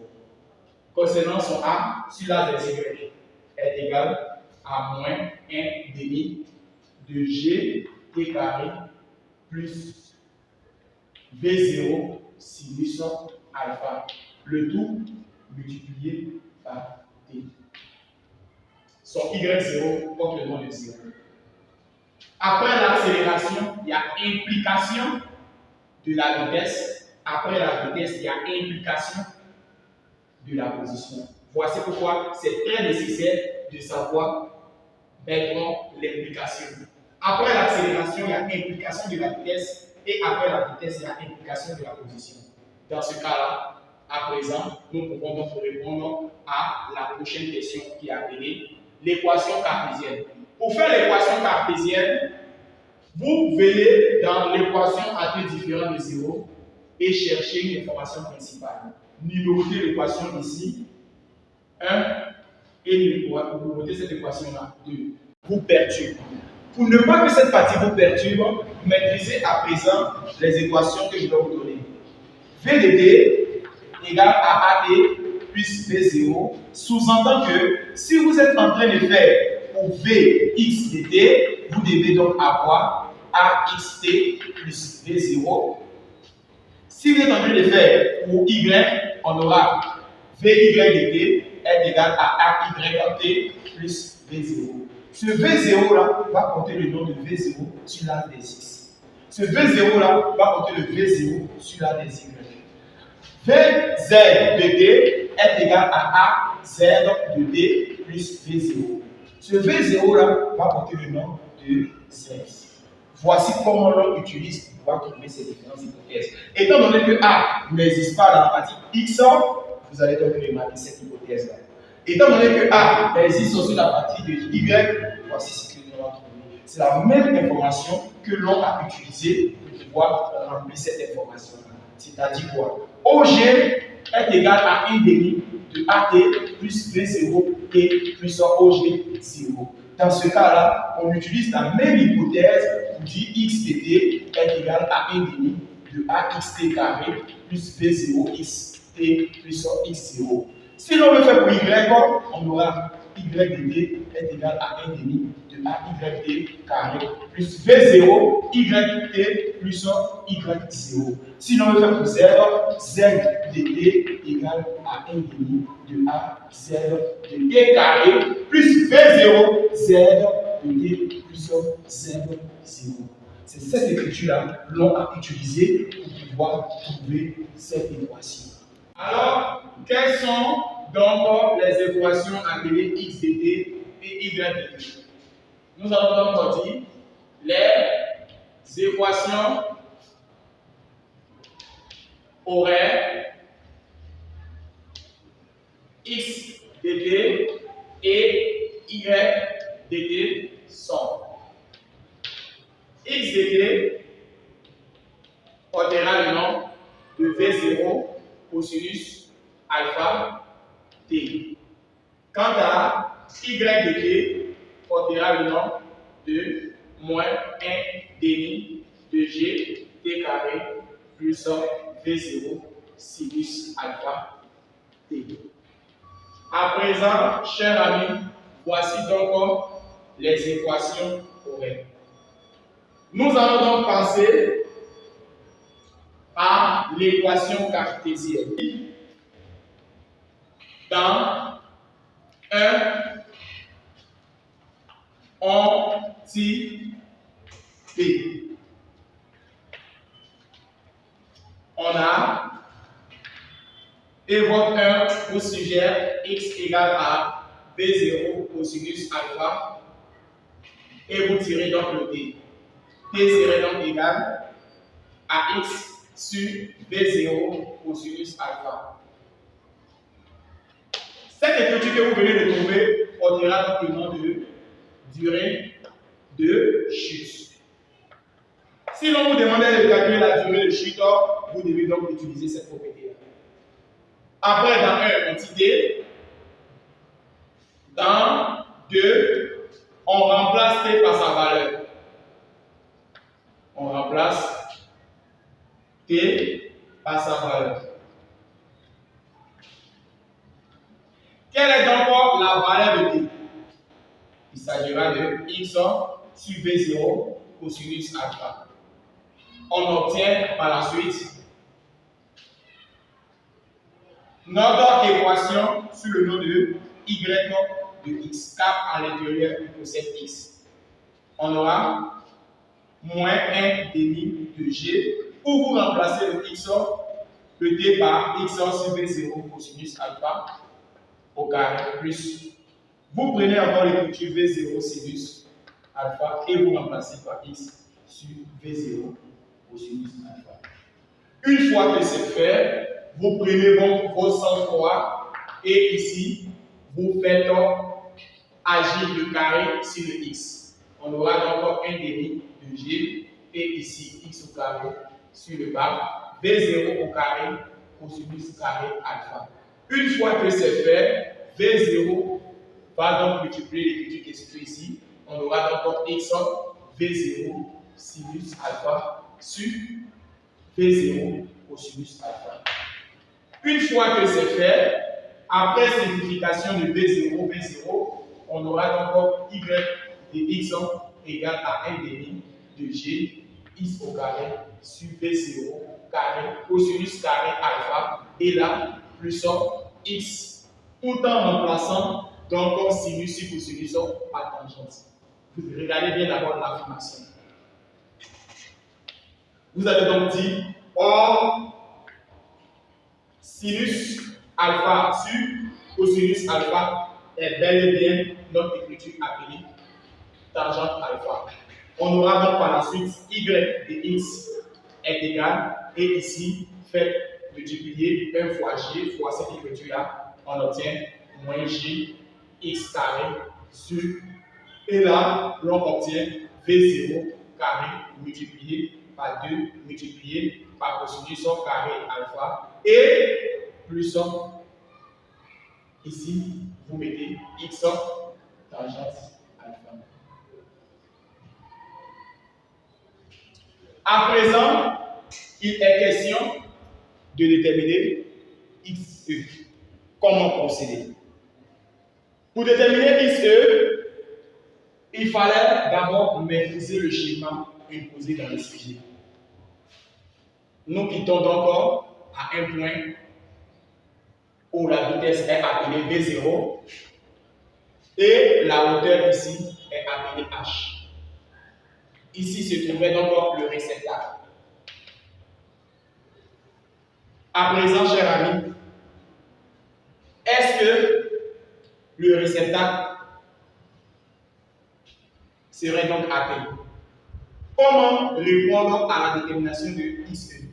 Concernant son A sur l'axe des Y est égal à moins 1 demi de G T carré plus V0 sinus alpha, le tout multiplié par T. Son Y0 porte le nom de 0. Après l'accélération, il y a implication de la vitesse. Après la vitesse, il y a implication de la position. Voici pourquoi c'est très nécessaire de savoir maintenant l'implication. Après l'accélération, il y a implication de la vitesse et après la vitesse, il y a implication de la position. Dans ce cas-là, à présent, nous pouvons donc répondre à la prochaine question qui est appelée l'équation cartésienne. Pour faire l'équation cartésienne, vous venez dans l'équation à t différent de 0 et chercher une information principale. Numérotez l'équation ici, 1, et numérotez cette équation-là, 2. Vous perturbe. Pour ne pas que cette partie vous perturbe, maîtrisez à présent les équations que je vais vous donner. V de t égale à AT plus V0, sous-entend que si vous êtes en train de faire pour Vx de t, vous devez donc avoir AXT plus V0. Si vous êtes en train de faire pour Y, on aura Vy de t est égal à AYT plus V0. Ce V0-là va porter le nom de V0 sur l'axe des X. Ce V0-là va porter le V0 sur l'axe des Y. Vz de t est égal à AZ de t plus V0. Ce V0-là va porter le nom de Z. Voici comment l'on utilise pour pouvoir trouver ces différentes hypothèses. Étant donné que A n'existe pas dans la partie X, vous allez donc remarquer cette hypothèse-là. Étant donné que A existe sur la partie de Y, voici ce que nous allons trouver. C'est la même information que l'on a utilisée pour pouvoir remplir cette information-là. C'est-à-dire quoi? OG est égal à 1 demi de AT plus V0 et plus OG 0. Dans ce cas-là, on utilise la même hypothèse pour dire X de t est égal à 1 demi de AXT carré plus V0 XT plus X0. Si l'on le fait pour Y, on aura Y de t est égal à 1 demi de AYT carré plus V0 YT plus Y0. Si l'on le fait pour Z, Z de t égale à 1 demi de AZ de t carré plus V0 Z de t plus Z0. C'est cette écriture-là que l'on a utilisée pour pouvoir trouver cette équation. Alors, quelles sont donc les équations appelées X de t et Y de t? Nous allons donc dire les équations horaires X de t et Y de t sont X de t portera le nom de V0 cosinus alpha t. Quant à Y de t portera le nom de moins 1 demi de G t carré plus V0 sinus alpha t. À présent, chers amis, voici donc les équations horaires. Nous allons donc passer à l'équation cartésienne. Dans un anti P, on a évoque 1 vous suggère x égale à B0 cosinus alpha et vous tirez donc le t. T serait donc égal à x sur B0 cosinus alpha. Cette écriture que vous venez de trouver portera donc le nom de durée de chute. Si l'on vous demandait de calculer la durée de chute, vous devez donc utiliser cette propriété-là. Après, dans 1, quantité. Dans 2, on remplace T par sa valeur. On remplace T par sa valeur. Quelle est donc la valeur de T? Il s'agira de X sur V0 cosinus alpha. On obtient par la suite notre équation sur le nom de Y de X, car à l'intérieur il possède X. On aura moins 1 demi de G. Pour vous remplacer le X, le T par X sur V0 cosinus alpha au carré plus. Vous prenez encore l'écriture V0 sinus alpha et vous remplacez par X sur V0 cosinus alpha. Une fois que c'est fait, vous prenez vos 100 fois et ici, vous faites agir le carré sur le X. On aura donc 1 demi de G et ici X au carré sur le bas, V0 au carré cosinus carré alpha. Une fois que c'est fait, V0 va donc multiplier l'écriture qui est située ici. On aura donc X V0 sinus alpha sur V0 cosinus alpha. Une fois que c'est fait, après simplification de V0, on aura donc Y de X égale à 1 demi de G X au carré sur V0 carré cosinus carré alpha et là plus X tout en remplaçant donc sinus sur cosinus par tangente. Vous regardez bien d'abord l'affirmation. Vous avez donc dit or sinus alpha sur cosinus alpha est bel et bien notre écriture appelée tangente alpha. On aura donc par la suite y de x est égal et ici fait multiplier 1 fois g fois cette écriture là, on obtient moins g x carré sur et là l'on obtient v0 carré multiplié par 2 multiplié par cosinus carré alpha et plus ici vous mettez x tangente alpha. À présent, il est question de déterminer XE. Comment procéder? Pour déterminer XE, il fallait d'abord maîtriser le schéma imposé dans le sujet. Nous quittons donc à un point où la vitesse est appelée V0 et la hauteur ici est appelée H. Ici se trouvait donc le réceptacle. À présent, chers amis, est-ce que le réceptacle serait donc atteint? Comment répondre à la détermination de XE?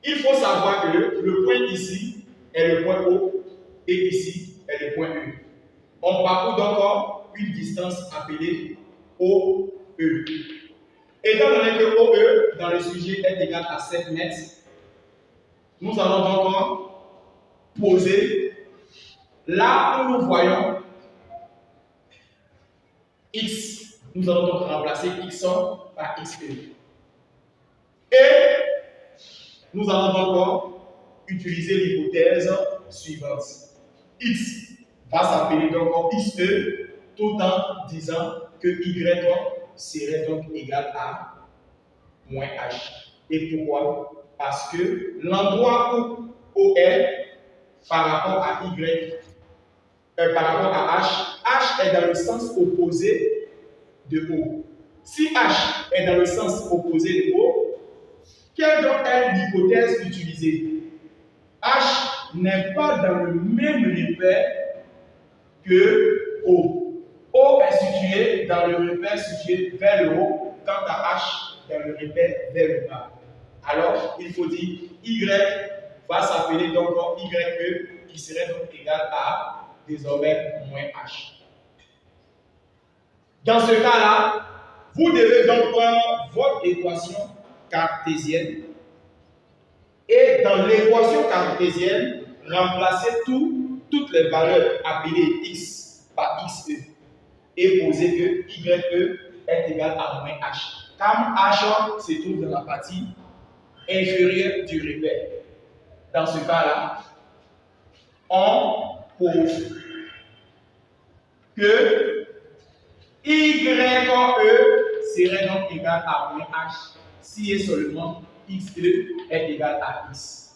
Il faut savoir que le point ici est le point O et ici est le point E. On parcourt donc une distance appelée OE. Étant donné que OE dans le sujet est égal à 7 mètres, nous allons donc poser là où nous voyons X. Nous allons donc remplacer X par XE. Et nous allons donc utiliser l'hypothèse suivante. X va s'appeler donc XE tout en disant que Y serait donc égal à moins H. Et pourquoi? Parce que l'endroit où O est par rapport à Y, par rapport à H est dans le sens opposé de O. Si H est dans le sens opposé de O, quelle donc est l'hypothèse utilisée? H n'est pas dans le même repère que O. O est situé dans le repère situé vers le haut, quant à H dans le repère vers le bas. Alors, il faut dire Y va s'appeler donc YE qui serait donc égal à désormais moins H. Dans ce cas-là, vous devez donc prendre votre équation cartésienne et dans l'équation cartésienne, remplacer toutes les valeurs appelées x par xe et poser que ye est égal à moins h. Comme h se trouve dans la partie inférieure du repère. Dans ce cas-là, on pose que YE serait donc égal à moins H si et seulement XE est égal à X.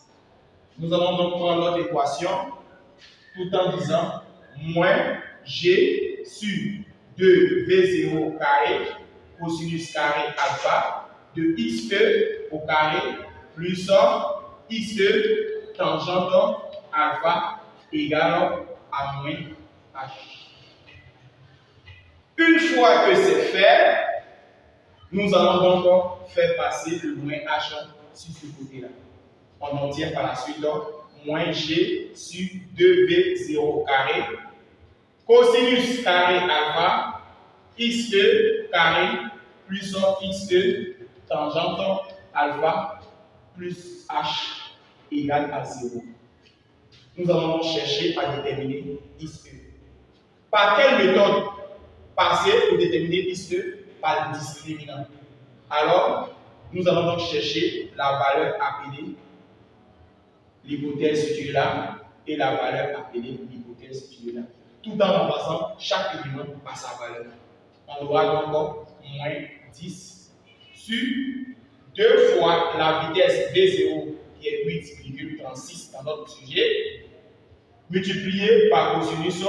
Nous allons donc prendre notre équation tout en disant moins G sur 2V0 carré cosinus carré alpha de XE au carré plus XE tangente alpha égale à moins H. Une fois que c'est fait, nous allons donc faire passer le moins H sur ce côté-là. On obtient par la suite donc moins G sur 2V0 carré cosinus carré alpha XE carré plus XE tangente alpha plus H égale à 0. Nous allons chercher à déterminer XE. Par quelle méthode passer pour déterminer XE? Par le discriminant. Alors, nous allons donc chercher la valeur appelée l'hypothèse située là et la valeur appelée l'hypothèse située là, tout en remplaçant chaque élément par sa valeur. On aura donc moins 10 sur 2 fois la vitesse V0 qui est 8,36 dans notre sujet, multiplié par cosinus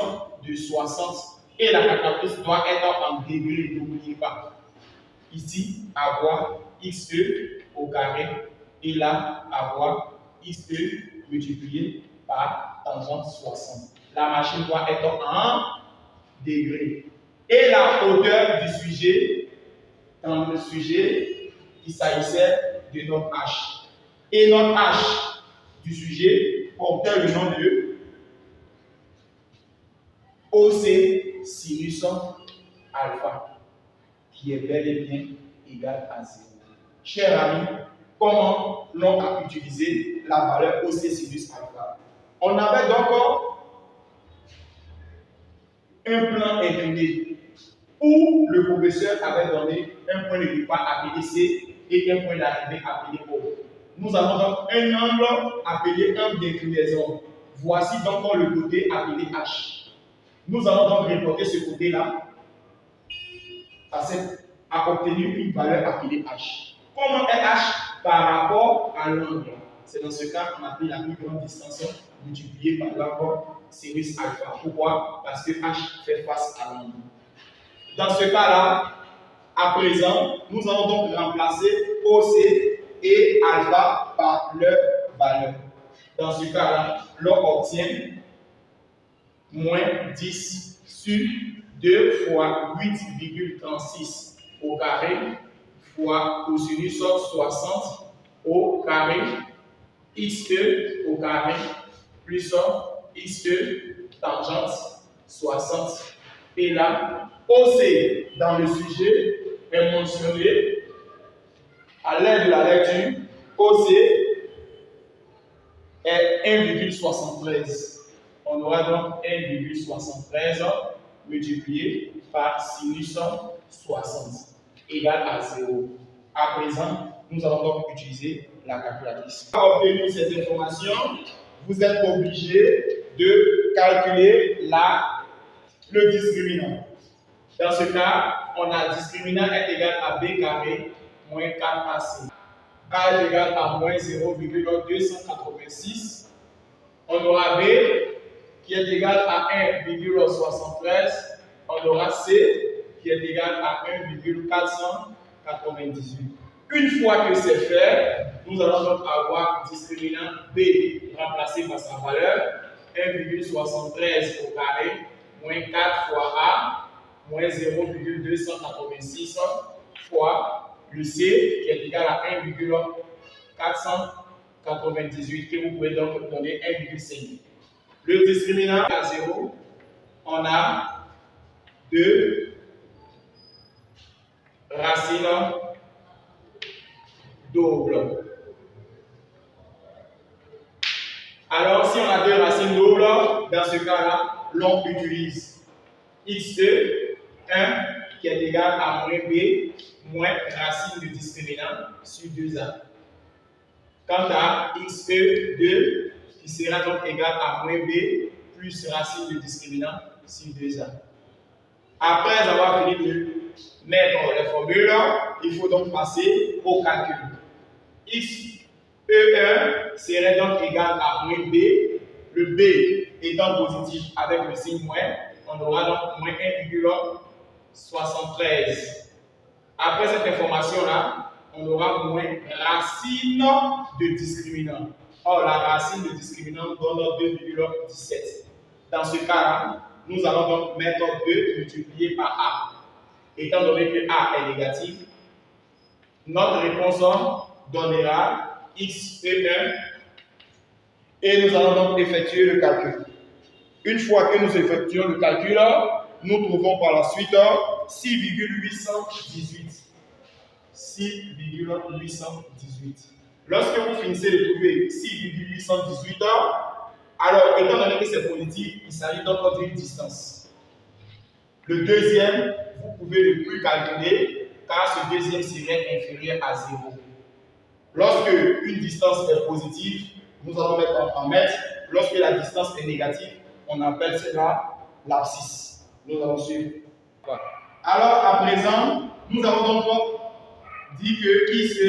de 60. Et la calculatrice doit être en degrés, n'oubliez pas. Ici, avoir XE au carré et là, avoir XE multiplié par tangente 60. La machine doit être en degrés. Et la hauteur du sujet, dans le sujet, il s'agissait de notre H. Et notre H du sujet portait le nom de OC sinus alpha, qui est bel et bien égal à 0. Chers amis, comment l'on a utilisé la valeur OC sinus alpha? On avait donc un plan incliné où le professeur avait donné un point de départ appelé C et un point d'arrivée appelé O. Nous avons donc un angle appelé angle d'inclinaison. Voici donc le côté appelé H. Nous allons donc reporter ce côté-là à obtenir une valeur appelée H. Comment est H par rapport à l'angle? C'est dans ce cas qu'on appelle la plus grande distance multipliée par l'angle sinus alpha. Pourquoi? Parce que H fait face à l'angle. Dans ce cas-là, à présent, nous allons donc remplacer OC et alpha par leur valeur. Dans ce cas-là, l'on obtient moins 10 sur 2 fois 8,36 au carré fois cosinus 60 au carré XE au carré plus XE tangente 60. Et là, OC dans le sujet est mentionné à l'aide de la lecture. OC est 1,73. On aura donc 1,73 multiplié par sinus 60 égale à 0. À présent, nous allons donc utiliser la calculatrice. Pour obtenir ces informations, vous êtes obligé de calculer le discriminant. Dans ce cas, on a discriminant est égal à b carré moins 4ac. A est égal à moins 0,286. On aura b qui est égal à 1,73. On aura c qui est égal à 1,498. Une fois que c'est fait, nous allons donc avoir discriminant b remplacé par sa valeur 1,73 au carré moins 4 fois a moins 0,286 fois le c qui est égal à 1,498 que vous pouvez donc donner 1,5. Le discriminant à 0, on a 2 racines doubles. Alors, si on a 2 racines doubles, dans ce cas-là, l'on utilise x2, 1 qui est égal à moins b, moins racine du discriminant sur 2a. Quant à xe, 2, qui sera donc égal à moins b, plus racine du discriminant sur 2a. Après avoir fini de mettre les formules, il faut donc passer au calcul. xe1 serait donc égal à moins b, le b étant positif avec le signe moins, on aura donc moins 1,73. Après cette information-là, on aura moins racine de discriminant. Or, la racine de discriminant donne 2,17. Dans ce cas-là, nous allons donc mettre 2 multiplié par a. Étant donné que a est négatif, notre réponse donnera xe1 et nous allons donc effectuer le calcul. Une fois que nous effectuons le calcul, nous trouvons par la suite 6,818. 6,818. Lorsque vous finissez de trouver 6,818, alors étant donné que c'est positif, il s'agit donc d'une distance. Le deuxième, vous pouvez ne plus calculer car ce deuxième serait inférieur à 0. Lorsque une distance est positive, nous allons mettre en mètres. Lorsque la distance est négative, on appelle cela l'abscisse. Nous allons suivre. Alors à présent, nous avons donc dit que ICE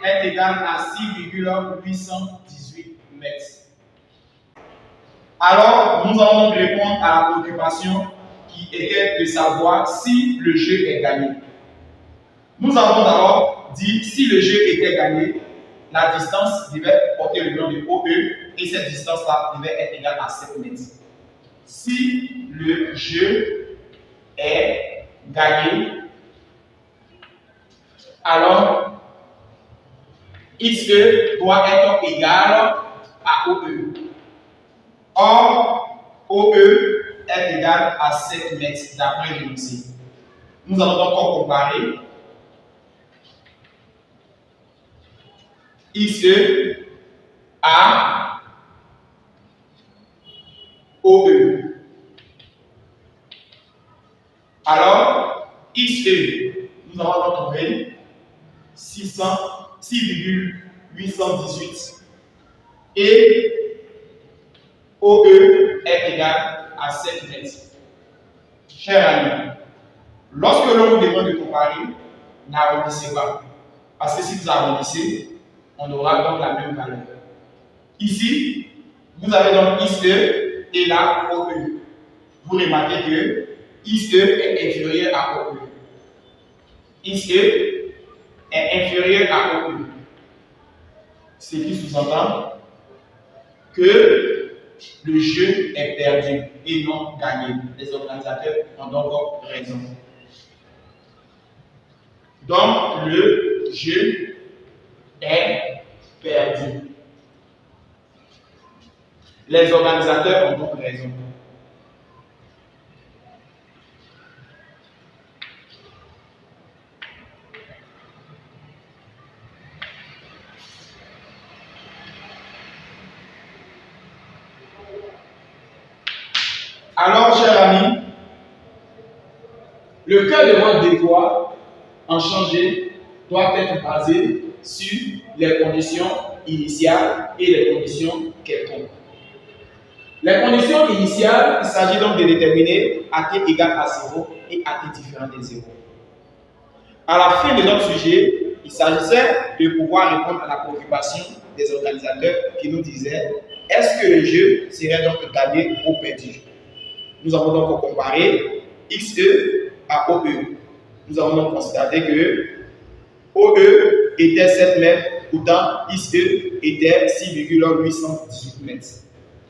est égal à 6,818 mètres. Alors, nous allons donc répondre à la préoccupation qui était de savoir si le jeu est gagné. Nous avons d'abord dit si le jeu était gagné, la distance devait porter le nom de OE et cette distance-là devait être égale à 7 mètres. Si le jeu est gagné, alors XE doit être égal à OE. Or, OE est égal à 7 mètres d'après l'énoncé. Nous allons donc comparer XE à OE. Alors, XE, nous allons donc trouver 6,818 et OE est égal à 7 mètres. Chers amis, lorsque l'on vous demande de comparer, n'arrondissez pas. Parce que si vous arrondissez, on aura donc la même valeur. Ici, vous avez donc ICE et là OE. Vous remarquez que ICE est inférieur à OE. ICE est inférieur à OE. Ce qui sous-entend que le jeu est perdu et non gagné. Les organisateurs ont donc raison. Donc, le jeu est perdu. Les organisateurs ont donc raison. Alors, chers amis, le cœur de votre devoir en changer doit être basé sur les conditions initiales et les conditions quelconques. Les conditions initiales, il s'agit donc de déterminer AT égale à 0 et AT différent de 0. À la fin de notre sujet, il s'agissait de pouvoir répondre à la préoccupation des organisateurs qui nous disaient est-ce que le jeu serait donc gagné ou perdu? Nous avons donc comparé XE à OE. Nous avons donc constaté que OE était 7 mètres, pourtant XE était 6,818 mètres.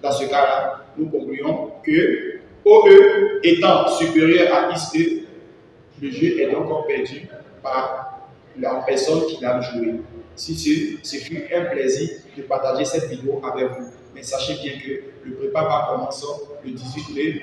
Dans ce cas-là, nous concluons que OE étant supérieur à XE, le jeu est donc perdu par la personne qui l'a joué. Si ce fut un plaisir de partager cette vidéo avec vous. mais sachez bien que le prépare commence le 18 mai.